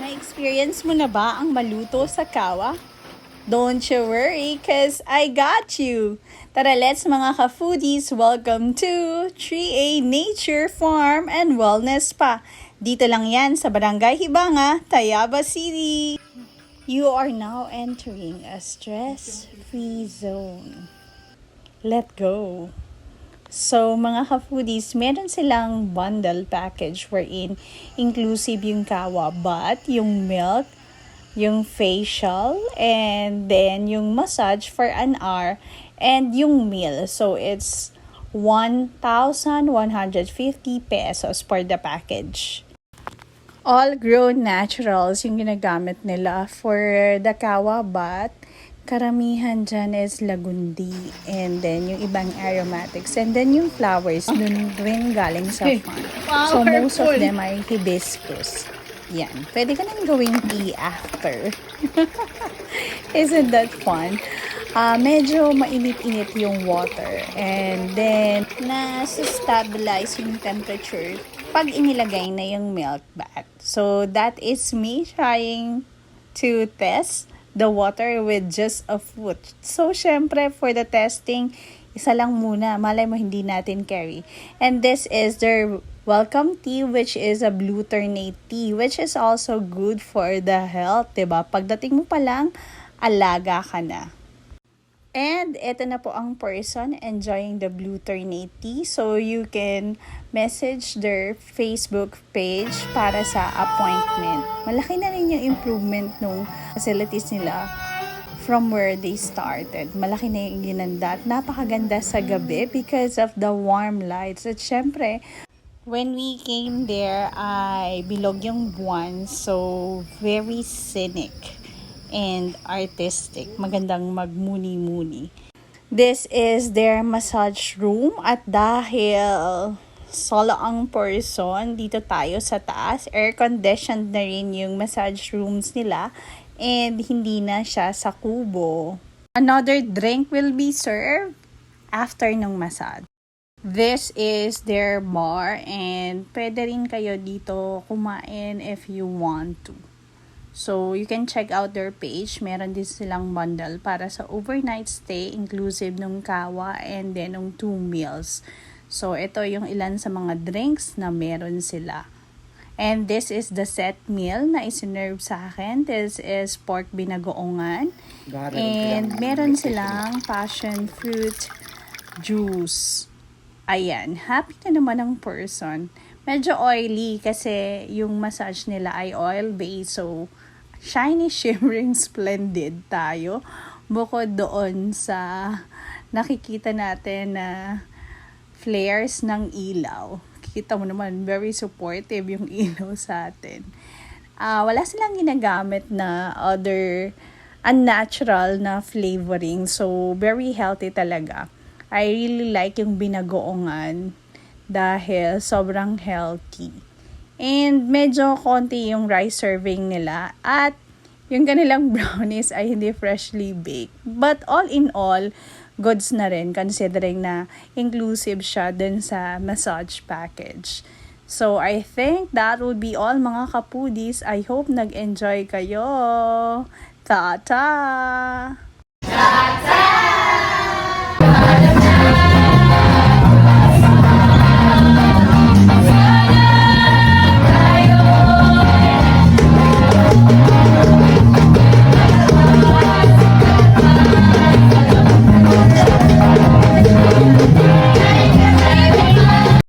Na-experience mo na ba ang maluto sa kawa? Don't you worry, cause I got you! Tara, let's mga ka-foodies, welcome to 3A Nature Farm and Wellness Spa. Dito lang yan sa Barangay Hibanga, Tayaba City. You are now entering a stress-free zone. Let go! So, mga ka-foodies, meron silang bundle package wherein inclusive yung kawa, but yung milk, yung facial, and then yung massage for an hour, and yung meal. So, it's 1,150 pesos for the package. All grown naturals yung ginagamit nila for the kawa, but karamihan dyan is lagundi, and then yung ibang aromatics, and then yung flowers dun rin galing sa farm. So most of them ay hibiscus. Yan. Pwede ka nang gawing tea after. Isn't that fun? Medyo mainit-init yung water, and then na-stabilize yung temperature pag inilagay na yung milk bath. So that is me trying to test the water with just a foot. So, syempre, for the testing, isa lang muna. Malay mo, hindi natin carry. And this is their welcome tea, which is a glutamate tea, which is also good for the health, diba? Pagdating mo pa lang, alaga ka na. And ito na po ang person enjoying the glutamate tea. So, you can message their Facebook page para sa appointment. Malaki na rin yung improvement ng facilities nila from where they started. Malaki na yung ginanda at napakaganda sa gabi because of the warm lights. At syempre, when we came there, ay bilog yung buwan. So, very scenic and artistic. Magandang magmuni-muni. This is their massage room, at dahil solo ang person, dito tayo sa taas. Air-conditioned na rin yung massage rooms nila, and hindi na siya sa kubo. Another drink will be served after ng massage. This is their bar, and pwede rin kayo dito kumain if you want to. So, you can check out their page. Meron din silang bundle para sa overnight stay, inclusive nung kawa and then nung 2 meals. So, ito yung ilan sa mga drinks na meron sila. And this is the set meal na isinerve sa akin. This is pork binagoongan. And meron silang passion fruit juice. Ayan, happy na naman ang person. Medyo oily kasi yung massage nila ay oil-based. So, shiny, shimmering, splendid tayo. Bukod doon sa nakikita natin na flares ng ilaw. Kita mo naman, very supportive yung ilaw sa atin. Wala silang ginagamit na other unnatural na flavoring. So, very healthy talaga. I really like yung binagoongan dahil sobrang healthy. And medyo konti yung rice serving nila. At yung kanilang brownies ay hindi freshly baked. But all in all, goods na rin considering na inclusive siya dun sa massage package. So, I think that would be all mga kapudis. I hope nag-enjoy kayo. Ta-ta! Ta-ta!